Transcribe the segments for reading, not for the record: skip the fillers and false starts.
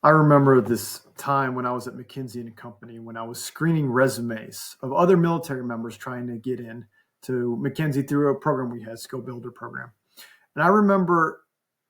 I remember this time when I was at McKinsey Company when I was screening resumes of other military members trying to get in to McKinsey through a program we had, Skill Builder program. And I remember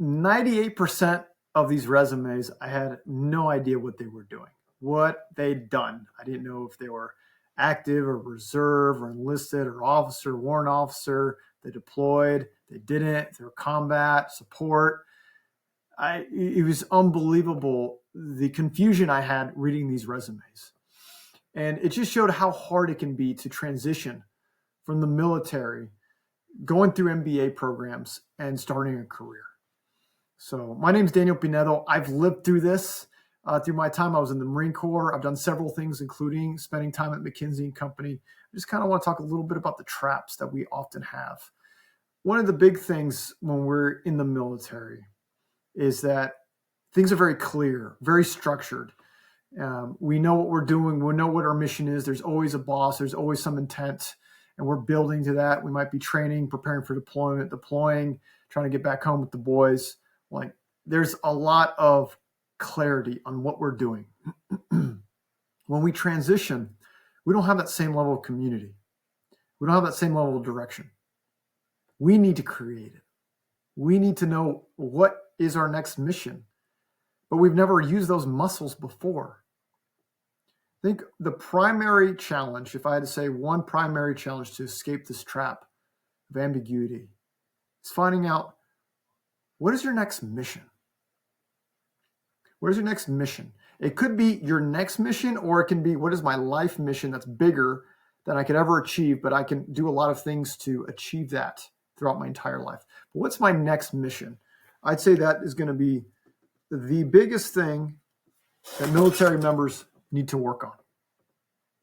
98% of these resumes, I had no idea what they were doing, what they'd done. I didn't know if they were active or reserve or enlisted or officer, warrant officer, they deployed, they didn't, they were combat, support. It was unbelievable the confusion I had reading these resumes. And it just showed how hard it can be to transition from the military, going through MBA programs and starting a career. So my name is Daniel Pinedo. I've lived through this. Through my time, I was in the Marine Corps. I've done several things, including spending time at McKinsey Company. I just kind of want to talk a little bit about the traps that we often have. One of the big things when we're in the military is that things are very clear, very structured. We know what we're doing. We know what our mission is. There's always a boss. There's always some intent, and we're building to that. We might be training, preparing for deployment, deploying, trying to get back home with the boys. Like, there's a lot of clarity on what we're doing. When we transition, we don't have that same level of community. We don't have that same level of direction. We need to create it. We need to know what is our next mission, but we've never used those muscles before. I think the primary challenge, if I had to say one primary challenge to escape this trap of ambiguity, is finding out, what is your next mission? What is your next mission? It could be your next mission, or it can be, what is my life mission that's bigger than I could ever achieve, but I can do a lot of things to achieve that throughout my entire life. But what's my next mission? I'd say that is going to be the biggest thing that military members need to work on.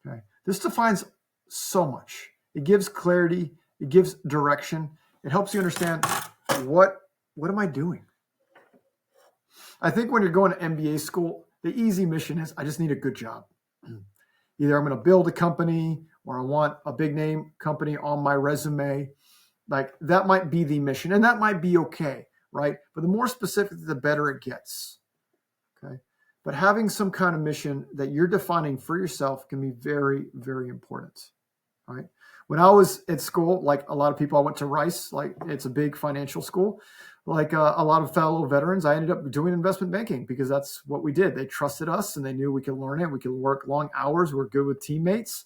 Okay. This defines so much. It gives clarity. It gives direction. It helps you understand what am I doing? I think when you're going to MBA school, the easy mission is, I just need a good job. Either I'm going to build a company, or I want a big name company on my resume. Like, that might be the mission, and that might be okay, right? But the more specific, the better it gets. Okay. But having some kind of mission that you're defining for yourself can be very, very important. Right. When I was at school, like a lot of people, I went to Rice, like it's a big financial school. Like a lot of fellow veterans, I ended up doing investment banking because that's what we did. They trusted us and they knew we could learn it. We could work long hours. We're good with teammates.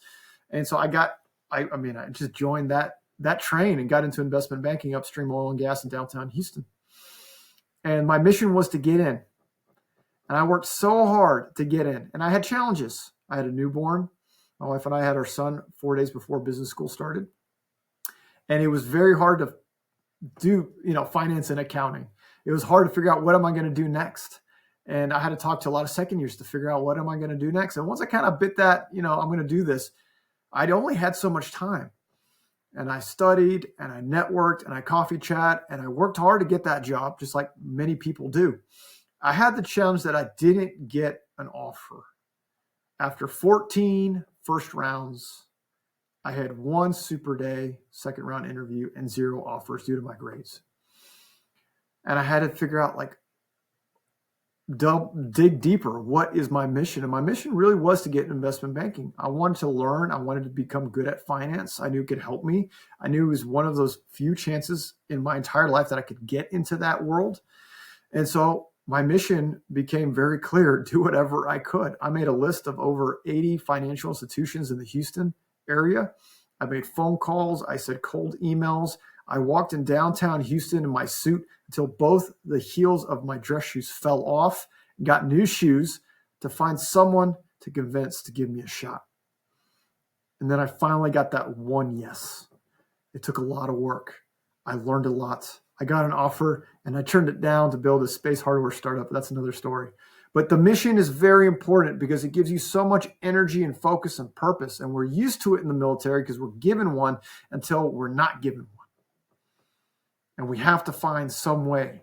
And so I just joined that train and got into investment banking, upstream oil and gas in downtown Houston. And my mission was to get in. And I worked so hard to get in. And I had challenges. I had a newborn. My wife and I had our son 4 days before business school started. And it was very hard to do, finance and accounting. It was hard to figure out, what am I going to do next? And I had to talk to a lot of second years to figure out, what am I going to do next? And once I kind of bit that, I'm going to do this, I'd only had so much time. And I studied and I networked and I coffee chat and I worked hard to get that job, just like many people do. I had the challenge that I didn't get an offer. After 14 first rounds, I had one super day, second round interview, and 0 offers due to my grades. And I had to figure out, dig deeper. What is my mission? And my mission really was to get investment banking. I wanted to learn. I wanted to become good at finance. I knew it could help me. I knew it was one of those few chances in my entire life that I could get into that world. And so my mission became very clear: do whatever I could. I made a list of over 80 financial institutions in the Houston area. I made phone calls. I said cold emails. I walked in downtown Houston in my suit until both the heels of my dress shoes fell off, got new shoes to find someone to convince to give me a shot. And then I finally got that one yes. It took a lot of work. I learned a lot. I got an offer and I turned it down to build a space hardware startup. That's another story. But the mission is very important because it gives you so much energy and focus and purpose. And we're used to it in the military because we're given one until we're not given one. And we have to find some way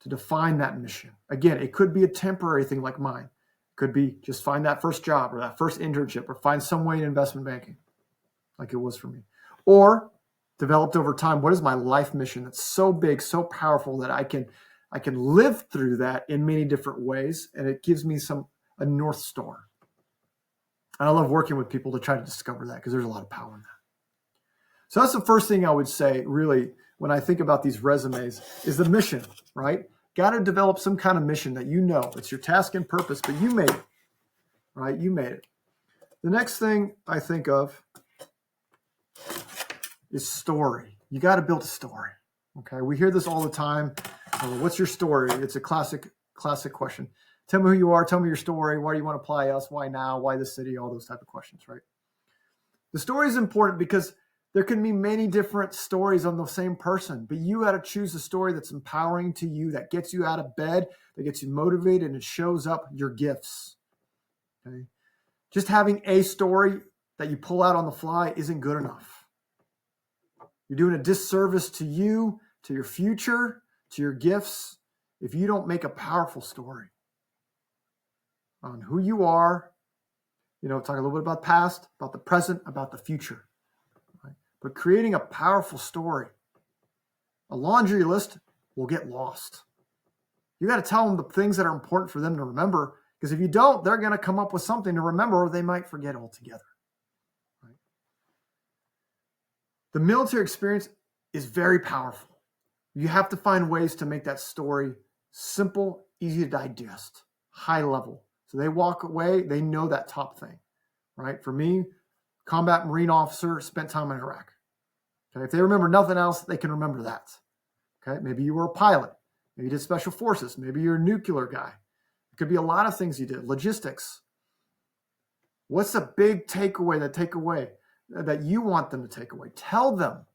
to define that mission. Again, it could be a temporary thing like mine. It could be just find that first job or that first internship or find some way in investment banking like it was for me. Or developed over time, what is my life mission that's so big, so powerful that I can I can live through that in many different ways, and it gives me a North Star. And I love working with people to try to discover that because there's a lot of power in that. So that's the first thing I would say, really, when I think about these resumes, is the mission, right? Got to develop some kind of mission that it's your task and purpose, but you made it, right? You made it. The next thing I think of is story. You got to build a story, okay? We hear this all the time. What's your story? It's a classic question. Tell me who you are. Tell me your story. Why do you want to apply us? Why now? Why the city? All those type of questions, right? The story is important because there can be many different stories on the same person, but you got to choose a story that's empowering to you, that gets you out of bed, that gets you motivated, and it shows up your gifts. Okay? Just having a story that you pull out on the fly isn't good enough. You're doing a disservice to you, to your future, to your gifts, if you don't make a powerful story on who you are, talk a little bit about the past, about the present, about the future. Right? But creating a powerful story, a laundry list will get lost. You got to tell them the things that are important for them to remember, because if you don't, they're going to come up with something to remember, or they might forget altogether. Right? The military experience is very powerful. You have to find ways to make that story simple, easy to digest, high level. So they walk away, they know that top thing, right? For me, combat Marine officer, spent time in Iraq. Okay, if they remember nothing else, they can remember that. Okay, maybe you were a pilot, maybe you did special forces, maybe you're a nuclear guy. It could be a lot of things you did, logistics. What's the big takeaway that you want them to take away? Tell them.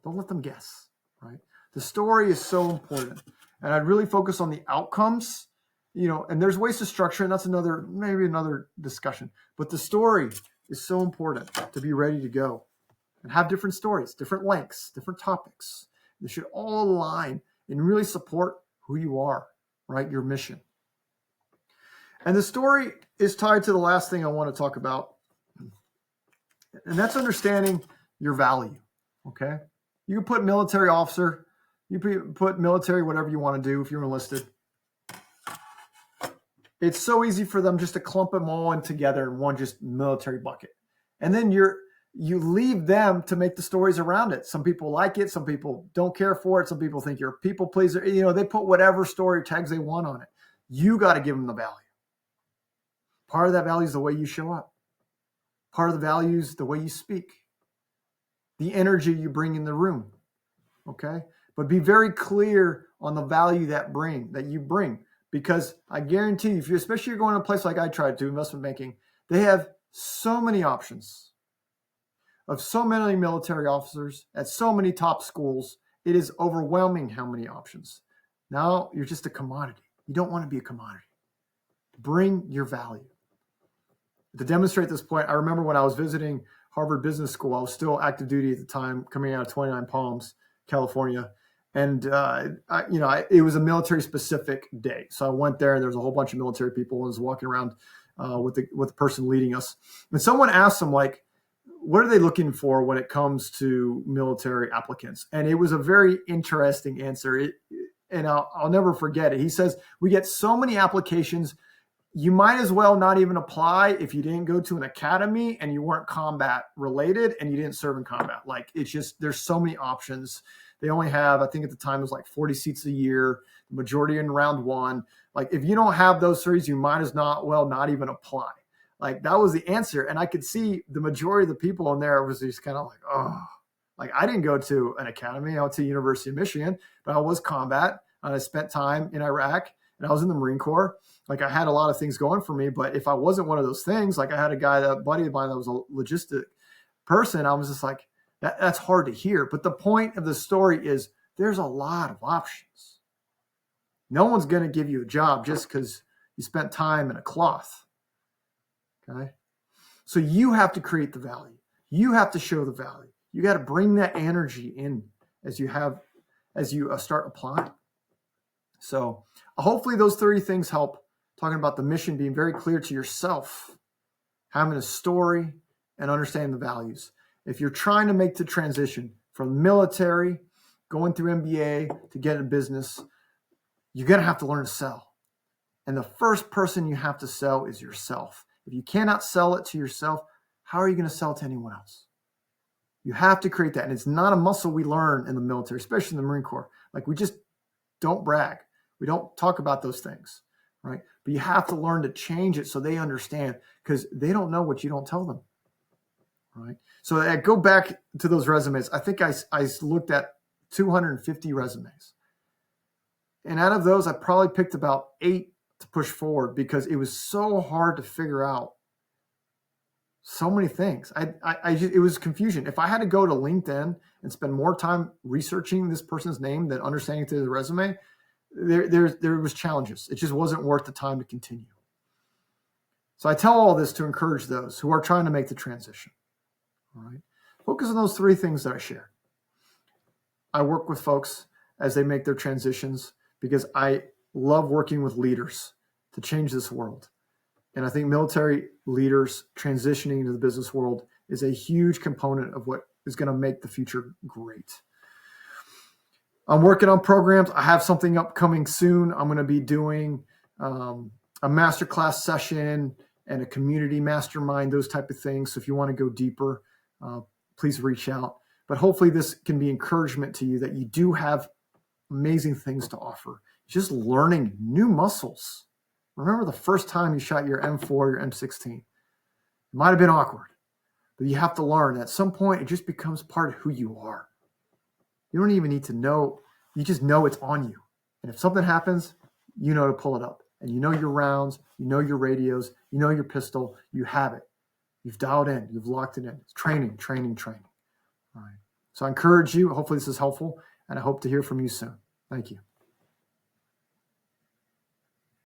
Don't let them guess, right? The story is so important. And I'd really focus on the outcomes, and there's ways to structure, and that's maybe another discussion. But the story is so important to be ready to go and have different stories, different lengths, different topics. They should all align and really support who you are, right? Your mission. And the story is tied to the last thing I want to talk about, and that's understanding your value, okay? You can put military officer, you put military, whatever you want to do if you're enlisted. It's so easy for them just to clump them all in together in one just military bucket. And then you leave them to make the stories around it. Some people like it. Some people don't care for it. Some people think you're a people pleaser. They put whatever story tags they want on it. You got to give them the value. Part of that value is the way you show up. Part of the value is the way you speak. The energy you bring in the room. Okay? But be very clear on the value that you bring. Because I guarantee you, especially if you're going to a place like I tried to, investment banking, they have so many options of so many military officers at so many top schools. It is overwhelming how many options. Now you're just a commodity. You don't want to be a commodity. Bring your value. To demonstrate this point, I remember when I was visiting Harvard Business School, I was still active duty at the time, coming out of 29 Palms, California. And, it was a military specific day. So I went there and there was a whole bunch of military people. And I was walking around with the person leading us. And someone asked them, like, what are they looking for when it comes to military applicants? And it was a very interesting answer. And I'll never forget it. He says, we get so many applications. You might as well not even apply if you didn't go to an academy and you weren't combat related and you didn't serve in combat. Like, it's just, there's so many options. They only have, I think at the time it was like 40 seats a year, the majority in round one. Like, if you don't have those series, you might as not even apply. Like, that was the answer. And I could see the majority of the people in there was just kind of like, oh, like, I didn't go to an academy. I went to University of Michigan, but I was combat. I spent time in Iraq and I was in the Marine Corps. Like, I had a lot of things going for me, but if I wasn't one of those things, like I had a buddy of mine that was a logistic person, I was just like, that's hard to hear. But the point of the story is there's a lot of options. No one's going to give you a job just because you spent time in a cloth. Okay. So you have to create the value. You have to show the value. You got to bring that energy in as you start applying. So hopefully those 30 things help, talking about the mission, being very clear to yourself, having a story, and understanding the values. If you're trying to make the transition from military, going through MBA to get in business, you're going to have to learn to sell. And the first person you have to sell is yourself. If you cannot sell it to yourself, how are you going to sell it to anyone else? You have to create that. And it's not a muscle we learn in the military, especially in the Marine Corps. Like, we just don't brag. We don't talk about those things, right? But you have to learn to change it so they understand, because they don't know what you don't tell them, right? So I go back to those resumes. I think I looked at 250 resumes. And out of those, I probably picked about 8 to push forward, because it was so hard to figure out so many things. It was confusion. If I had to go to LinkedIn and spend more time researching this person's name than understanding through the resume, there was challenges. It just wasn't worth the time to continue. So I tell all this to encourage those who are trying to make the transition. All right. Focus on those 3 things that I shared. I work with folks as they make their transitions, because I love working with leaders to change this world. And I think military leaders transitioning into the business world is a huge component of what is going to make the future great. I'm working on programs. I have something upcoming soon. I'm going to be doing a masterclass session and a community mastermind, those type of things. So if you want to go deeper, please reach out. But hopefully this can be encouragement to you that you do have amazing things to offer. Just learning new muscles. Remember the first time you shot your M4, your M16. It might have been awkward, but you have to learn. At some point, it just becomes part of who you are. You don't even need to know. You just know it's on you. And if something happens, you know to pull it up. And you know your rounds, you know your radios, you know your pistol. You have it. You've dialed in. You've locked it in. It's training, training, training. All right. So I encourage you. Hopefully this is helpful, and I hope to hear from you soon. Thank you.